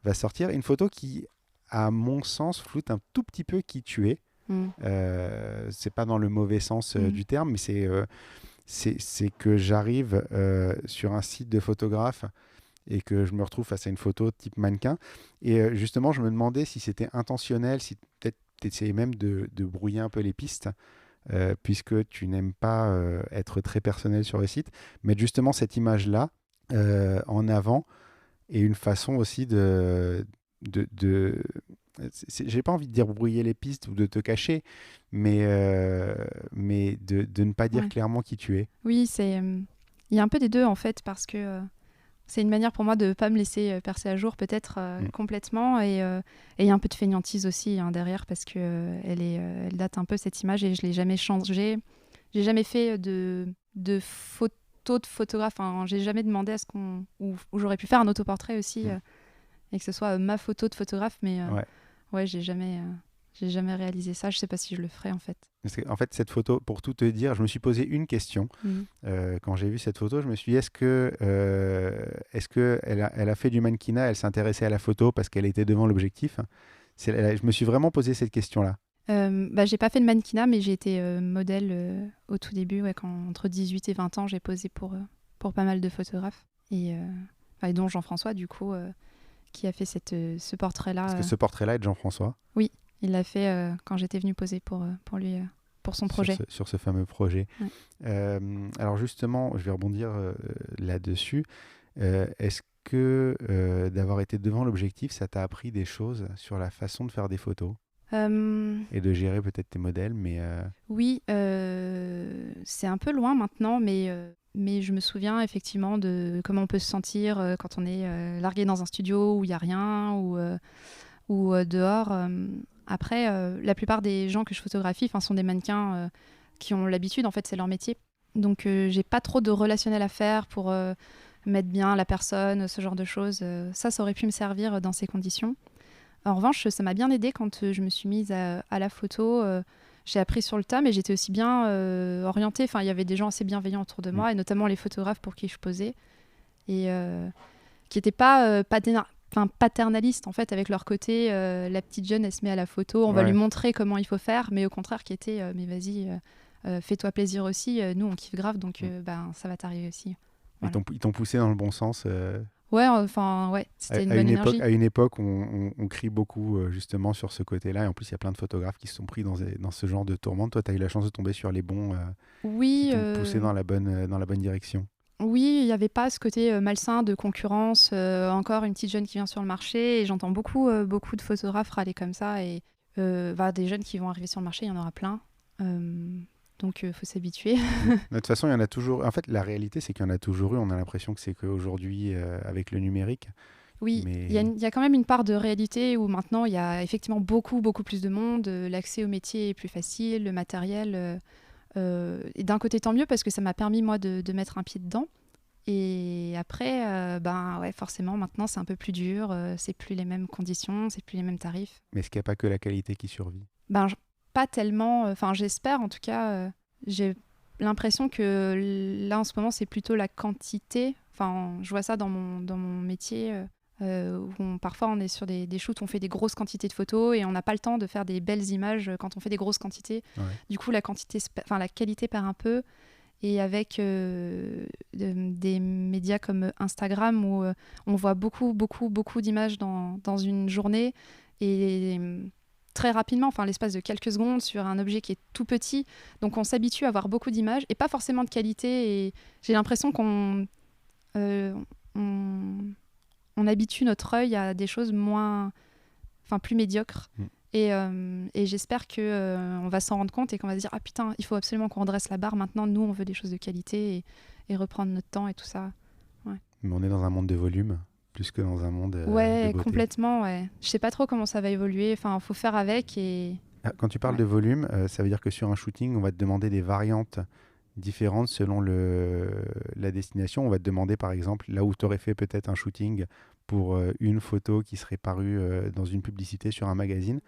va sortir. Une photo qui, à mon sens, floute un tout petit peu qui tu es. Mm. C'est pas dans le mauvais sens Mm. du terme, mais c'est que j'arrive sur un site de photographe et que je me retrouve face à une photo type mannequin. Et justement, je me demandais si c'était intentionnel, si peut-être tu essayais même de brouiller un peu les pistes, puisque tu n'aimes pas être très personnel sur le site. Mettre justement cette image-là en avant et une façon aussi j'ai pas envie de dire brouiller les pistes ou de te cacher, mais de ne pas dire Ouais. clairement qui tu es. Oui, il y a un peu des deux en fait, parce que c'est une manière pour moi de ne pas me laisser percer à jour peut-être complètement, et il y a un peu de fainéantise aussi derrière, parce que elle date un peu cette image et je l'ai jamais changée. J'ai jamais fait de photos de photographe, enfin, j'ai jamais demandé à ce qu'on ou j'aurais pu faire un autoportrait aussi et que ce soit ma photo de photographe, mais j'ai jamais réalisé ça. Je sais pas si je le ferai en fait. Parce que, en fait, cette photo, pour tout te dire, je me suis posé une question. Quand j'ai vu cette photo, je me suis dit, est-ce que elle a fait du mannequinat, elle s'intéressait à la photo parce qu'elle était devant l'objectif? Je me suis vraiment posé cette question-là. J'ai pas fait de mannequinat, mais j'ai été modèle au tout début, entre 18 et 20 ans, j'ai posé pour pas mal de photographes. Et dont Jean-François, du coup, qui a fait ce portrait-là. Parce que ce portrait-là est de Jean-François. Oui, il l'a fait quand j'étais venue poser pour lui, pour son projet. Sur ce fameux projet. Ouais. Alors justement, je vais rebondir là-dessus. Est-ce que d'avoir été devant l'objectif, ça t'a appris des choses sur la façon de faire des photos et de gérer peut-être tes modèles, mais Oui, c'est un peu loin maintenant, mais je me souviens effectivement de comment on peut se sentir quand on est largué dans un studio où il n'y a rien, ou dehors. Après, la plupart des gens que je photographie sont des mannequins qui ont l'habitude, en fait, c'est leur métier. Donc, j'ai pas trop de relationnel à faire pour mettre bien la personne, ce genre de choses. Ça aurait pu me servir dans ces conditions. En revanche, ça m'a bien aidée quand je me suis mise à la photo. J'ai appris sur le tas, mais j'étais aussi bien orientée. Enfin, il y avait des gens assez bienveillants autour de moi, et notamment les photographes pour qui je posais, et qui n'étaient pas paternalistes en fait, avec leur côté. La petite jeune, elle se met à la photo, on va lui montrer comment il faut faire, mais au contraire, qui était mais vas-y, fais-toi plaisir aussi. Nous, on kiffe grave, donc ça va t'arriver aussi. Voilà. Ils t'ont poussé dans le bon sens. Ouais, c'était une bonne énergie. À une époque, on crie beaucoup justement sur ce côté-là. Et en plus, il y a plein de photographes qui se sont pris dans ce genre de tourmente. Toi, tu as eu la chance de tomber sur les bons qui t'ont poussé dans la bonne direction. Oui, il n'y avait pas ce côté malsain de concurrence. Encore une petite jeune qui vient sur le marché. Et j'entends beaucoup de photographes râler comme ça. Et des jeunes qui vont arriver sur le marché, il y en aura plein. Donc, il faut s'habituer. De toute façon, il y en a toujours. En fait, la réalité, c'est qu'il y en a toujours eu. On a l'impression que c'est qu'aujourd'hui, avec le numérique. Oui, Mais il y a quand même une part de réalité où maintenant, il y a effectivement beaucoup, beaucoup plus de monde. L'accès au métier est plus facile, le matériel. Et d'un côté, tant mieux, parce que ça m'a permis, moi, de mettre un pied dedans. Et après, ouais, forcément, maintenant, c'est un peu plus dur. C'est plus les mêmes conditions, c'est plus les mêmes tarifs. est-ce qu'il n'y a pas que la qualité qui survit? Pas tellement. Enfin, j'espère, en tout cas. J'ai l'impression que là, en ce moment, c'est plutôt la quantité. Enfin, je vois ça dans mon métier. Où parfois on est sur des shoots, on fait des grosses quantités de photos et on n'a pas le temps de faire des belles images quand on fait des grosses quantités. Ouais. Du coup, la qualité perd un peu. Et avec des médias comme Instagram où on voit beaucoup, beaucoup, beaucoup d'images dans une journée et très rapidement, enfin l'espace de quelques secondes sur un objet qui est tout petit. Donc on s'habitue à avoir beaucoup d'images et pas forcément de qualité. Et j'ai l'impression on habitue notre œil à des choses plus médiocres. Et j'espère qu'on va s'en rendre compte et qu'on va se dire « Ah putain, il faut absolument qu'on redresse la barre. Maintenant, nous, on veut des choses de qualité et reprendre notre temps et tout ça. » Mais on est dans un monde de volume, plus que dans un monde de Ouais, beauté. complètement, ouais. Je sais pas trop comment ça va évoluer. Enfin, faut faire avec et... Quand tu parles de volume, ça veut dire que sur un shooting, on va te demander des variantes différentes selon la destination. On va te demander, par exemple, là où tu aurais fait peut-être un shooting pour une photo qui serait parue dans une publicité sur un magazine,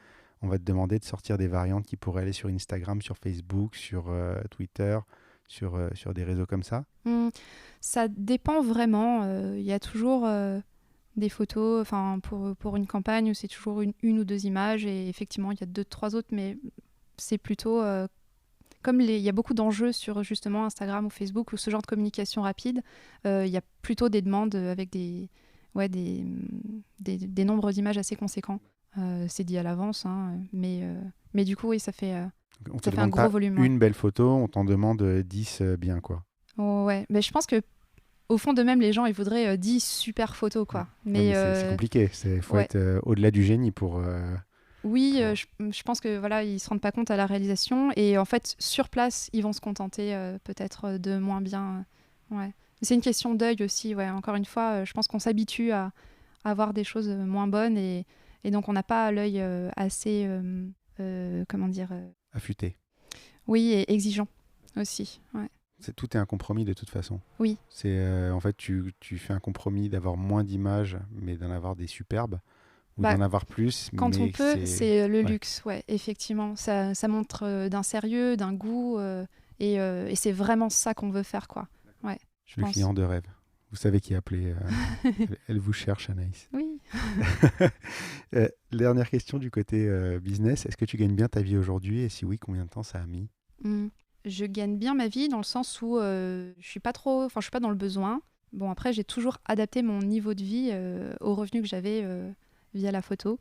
on va te demander de sortir des variantes qui pourraient aller sur Instagram, sur Facebook, sur Twitter, sur des réseaux comme ça. Ça dépend vraiment. Il y a toujours des photos pour une campagne où c'est toujours une ou deux images et effectivement, il y a 2-3 autres, mais c'est plutôt... Comme il y a beaucoup d'enjeux sur justement Instagram ou Facebook ou ce genre de communication rapide, il y a plutôt des demandes avec des nombres d'images assez conséquents. C'est dit à l'avance, hein, mais du coup, oui, ça fait un gros volume. Une belle photo, on t'en demande 10 bien, quoi. Ouais, mais je pense que au fond de même, les gens, ils voudraient 10 super photos, quoi. Mais c'est compliqué, il faut être au-delà du génie pour... Oui, je pense que voilà, ils se rendent pas compte à la réalisation et en fait sur place ils vont se contenter peut-être de moins bien. Ouais. C'est une question d'œil aussi. Ouais. Encore une fois, je pense qu'on s'habitue à avoir des choses moins bonnes et donc on n'a pas l'œil assez comment dire affûté. Oui, et exigeant aussi. Ouais. Tout est un compromis de toute façon. Oui. C'est en fait tu fais un compromis d'avoir moins d'images mais d'en avoir des superbes. Ou d'en avoir plus. Quand mais on peut, c'est le luxe, ouais, effectivement. Ça montre d'un sérieux, d'un goût, et c'est vraiment ça qu'on veut faire, quoi. Ouais, je suis le client de rêve. Vous savez qui appeler. Elle vous cherche, Anaïs. Oui. Dernière question du côté business. Est-ce que tu gagnes bien ta vie aujourd'hui? Et si oui, combien de temps ça a mis? Je gagne bien ma vie dans le sens où je suis pas dans le besoin. Bon, après, j'ai toujours adapté mon niveau de vie aux revenus que j'avais via la photo.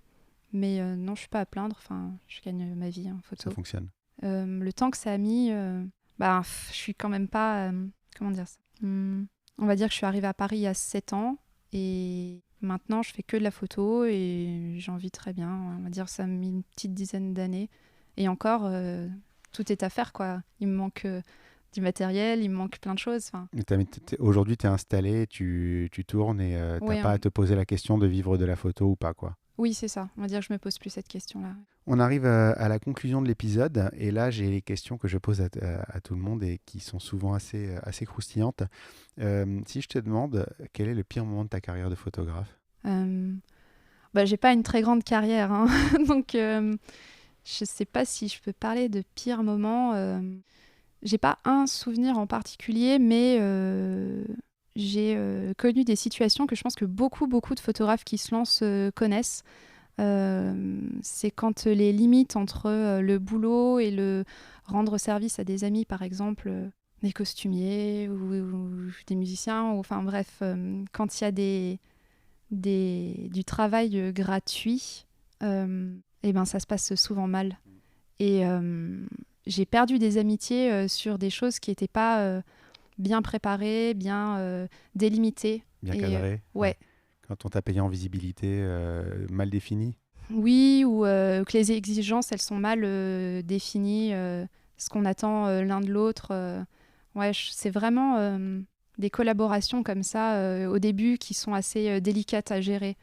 Mais non, je suis pas à plaindre. Enfin, je gagne ma vie en photo. Ça fonctionne. Le temps que ça a mis, je suis quand même pas... comment dire ça on va dire que je suis arrivée à Paris il y a 7 ans. Et maintenant, je fais que de la photo et j'en vis très bien. On va dire que ça a mis une petite dizaine d'années. Et encore, tout est à faire, quoi. Il me manque... du matériel, il me manque plein de choses. Aujourd'hui, tu es installé, tu tournes et tu n'as pas à te poser la question de vivre de la photo ou pas, quoi. Oui, c'est ça. On va dire que je me pose plus cette question-là. On arrive à la conclusion de l'épisode et là, j'ai les questions que je pose à tout le monde et qui sont souvent assez croustillantes. Si je te demande, quel est le pire moment de ta carrière de photographe? J'ai pas une très grande carrière, hein. Donc je sais pas si je peux parler de pire moment. J'ai pas un souvenir en particulier, mais j'ai connu des situations que je pense que beaucoup de photographes qui se lancent connaissent. C'est quand les limites entre le boulot et le rendre service à des amis, par exemple, des costumiers ou des musiciens, enfin bref, quand il y a du travail gratuit, ça se passe souvent mal. Et j'ai perdu des amitiés sur des choses qui n'étaient pas bien préparées, bien délimitées. Bien cadrées. Ouais. Quand on t'a payé en visibilité mal définie. Oui, ou que les exigences, elles sont mal définies. ce qu'on attend l'un de l'autre. Ouais, c'est vraiment des collaborations comme ça au début qui sont assez délicates à gérer.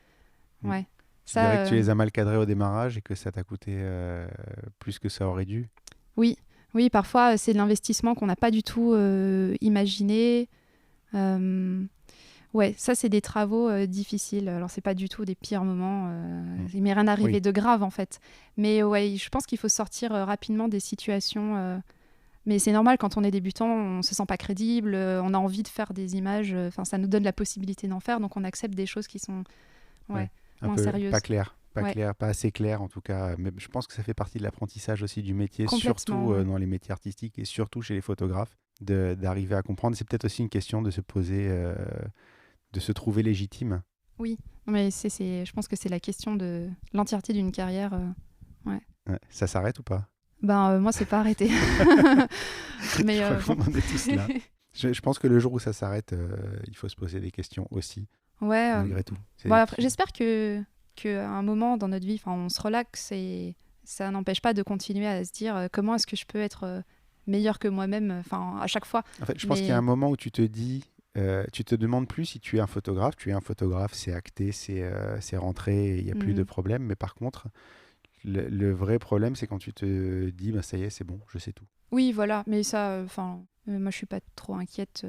Ouais. Tu dirais que tu les as mal cadrés au démarrage et que ça t'a coûté plus que ça aurait dû? Oui, oui, parfois c'est de l'investissement qu'on n'a pas du tout imaginé. Ouais, ça c'est des travaux difficiles. Alors c'est pas du tout des pires moments. Il m'est rien arrivé de grave en fait. Mais ouais, je pense qu'il faut sortir rapidement des situations. Mais c'est normal quand on est débutant, on se sent pas crédible, on a envie de faire des images. Enfin, ça nous donne la possibilité d'en faire, donc on accepte des choses qui sont moins sérieuses. Pas claires. Pas assez clair en tout cas. Mais je pense que ça fait partie de l'apprentissage aussi du métier, surtout dans les métiers artistiques et surtout chez les photographes, d'arriver à comprendre. C'est peut-être aussi une question de se poser, de se trouver légitime. Oui, mais je pense que c'est la question de l'entièreté d'une carrière. Ouais. Ça s'arrête ou pas? Moi, c'est pas arrêté. Mais on en est tous là. Je pense que le jour où ça s'arrête, il faut se poser des questions aussi, malgré tout. Après, j'espère qu'à un moment dans notre vie, on se relaxe et ça n'empêche pas de continuer à se dire comment est-ce que je peux être meilleur que moi-même à chaque fois. En fait, je pense qu'il y a un moment où tu te dis, tu te demandes plus si tu es un photographe. Tu es un photographe, c'est acté, c'est rentré, il n'y a plus de problème. Mais par contre, le vrai problème, c'est quand tu te dis, ça y est, c'est bon, je sais tout. Oui, voilà. Mais ça, moi, je suis pas trop inquiète.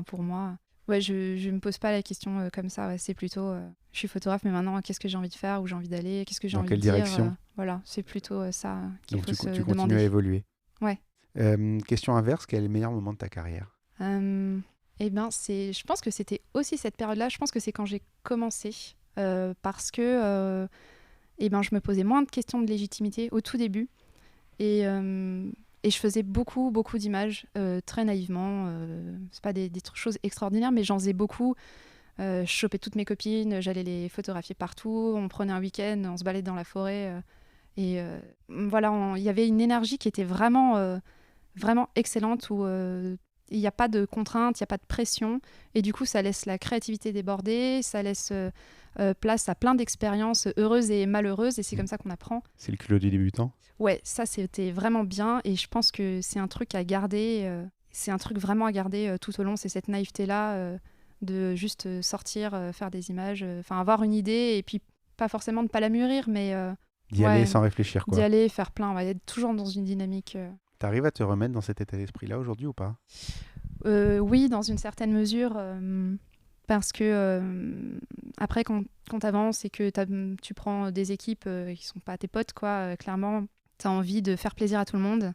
Pour moi. Ouais, je me pose pas la question comme ça. Ouais, c'est plutôt, je suis photographe, mais maintenant, qu'est-ce que j'ai envie de faire, où j'ai envie d'aller, qu'est-ce que j'ai envie de dire. Dans quelle direction voilà, c'est plutôt ça qu'il faut se demander. Donc tu continues à évoluer. Ouais. Question inverse, quel est le meilleur moment de ta carrière? Je pense que c'était aussi cette période-là. Je pense que c'est quand j'ai commencé, parce que je me posais moins de questions de légitimité au tout début. Et je faisais beaucoup, beaucoup d'images, très naïvement. C'est pas des choses extraordinaires, mais j'en faisais beaucoup. Je chopais toutes mes copines, j'allais les photographier partout. On prenait un week-end, on se baladait dans la forêt. Voilà, il y avait une énergie qui était vraiment, vraiment excellente où il n'y a pas de contraintes, il n'y a pas de pression. Et du coup, ça laisse la créativité déborder, ça laisse place à plein d'expériences heureuses et malheureuses. Et c'est comme ça qu'on apprend. C'est le culot du débutant? Ouais, ça, c'était vraiment bien. Et je pense que c'est un truc à garder. C'est un truc vraiment à garder tout au long. C'est cette naïveté-là de juste sortir, faire des images, avoir une idée et puis pas forcément de ne pas la mûrir, mais... d'y aller sans réfléchir, quoi. D'y aller, faire plein, être toujours dans une dynamique... T'arrives à te remettre dans cet état d'esprit-là aujourd'hui ou pas? Oui, dans une certaine mesure, parce que après, quand t'avances et que tu prends des équipes qui sont pas tes potes, quoi, clairement, t'as envie de faire plaisir à tout le monde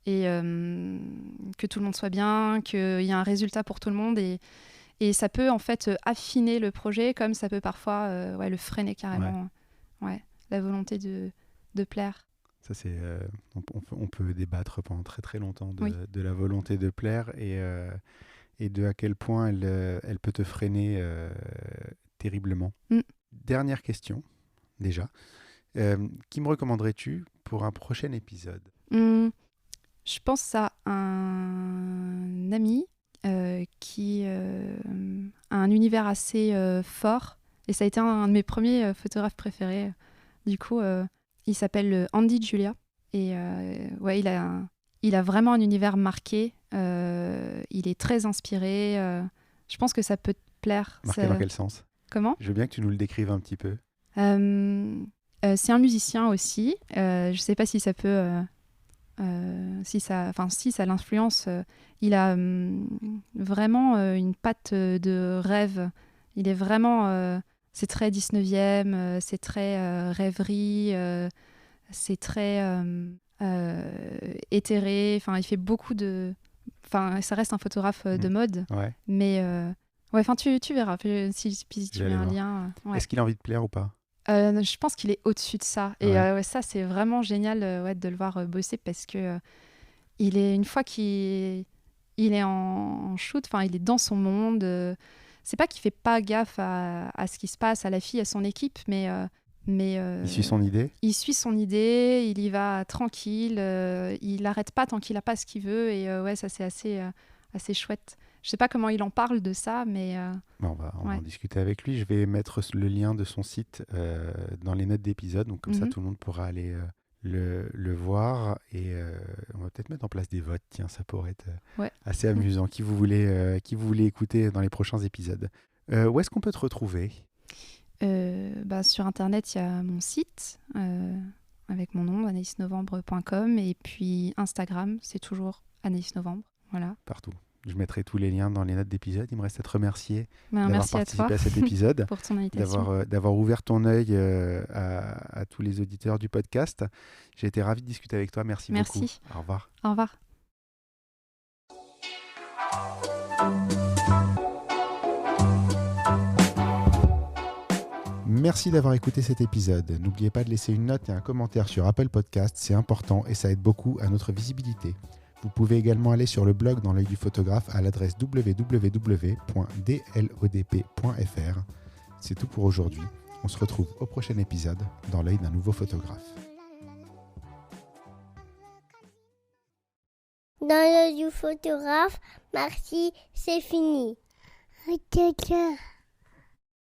et que tout le monde soit bien, qu'il y ait un résultat pour tout le monde et ça peut en fait affiner le projet comme ça peut parfois le freiner carrément. Ouais, la volonté de plaire. Ça, on peut débattre pendant très très longtemps de la volonté de plaire et de à quel point elle peut te freiner terriblement. Dernière question, déjà. Qui me recommanderais-tu pour un prochain épisode? Je pense à un ami qui a un univers assez fort et ça a été un de mes premiers photographes préférés. Du coup... il s'appelle Andy Julia et il a vraiment un univers marqué. Il est très inspiré. Je pense que ça peut te plaire. Marqué dans quel sens? Comment? Je veux bien que tu nous le décrives un petit peu. C'est un musicien aussi. Je ne sais pas si ça peut... si ça l'influence. Il a vraiment une patte de rêve. Il est vraiment... c'est très 19e, c'est très rêverie, c'est très éthéré. Il fait beaucoup de... ça reste un photographe de mode. Ouais. Mais tu verras si tu mets un lien. Est-ce qu'il a envie de plaire ou pas? Je pense qu'il est au-dessus de ça. Et ça, c'est vraiment génial de le voir bosser parce que une fois qu'il est en shoot, il est dans son monde. C'est pas qu'il fait pas gaffe à ce qui se passe, à la fille, à son équipe, mais il suit son idée. Il suit son idée, il y va tranquille, il n'arrête pas tant qu'il n'a pas ce qu'il veut, et ça c'est assez chouette. Je sais pas comment il en parle de ça, mais... on va en discuter avec lui. Je vais mettre le lien de son site dans les notes d'épisode, donc comme ça tout le monde pourra aller le voir et on va peut-être mettre en place des votes. Tiens, ça pourrait être Ouais. assez amusant. Qui vous voulez écouter dans les prochains épisodes. Où est-ce qu'on peut te retrouver ? Sur Internet, il y a mon site avec mon nom, anaïsnovembre.com, et puis Instagram, c'est toujours Anaïs Novembre. Voilà. Partout. Je mettrai tous les liens dans les notes d'épisode. Il me reste à te remercier d'avoir Merci à participé toi à cet épisode, pour ton invitation. d'avoir ouvert ton œil à tous les auditeurs du podcast. J'ai été ravi de discuter avec toi. Merci beaucoup. Au revoir. Au revoir. Merci d'avoir écouté cet épisode. N'oubliez pas de laisser une note et un commentaire sur Apple Podcast, c'est important et ça aide beaucoup à notre visibilité. Vous pouvez également aller sur le blog dans l'œil du photographe à l'adresse www.dlodp.fr. C'est tout pour aujourd'hui. On se retrouve au prochain épisode dans l'œil d'un nouveau photographe. Dans l'œil du photographe, merci, c'est fini. Ciao, ciao.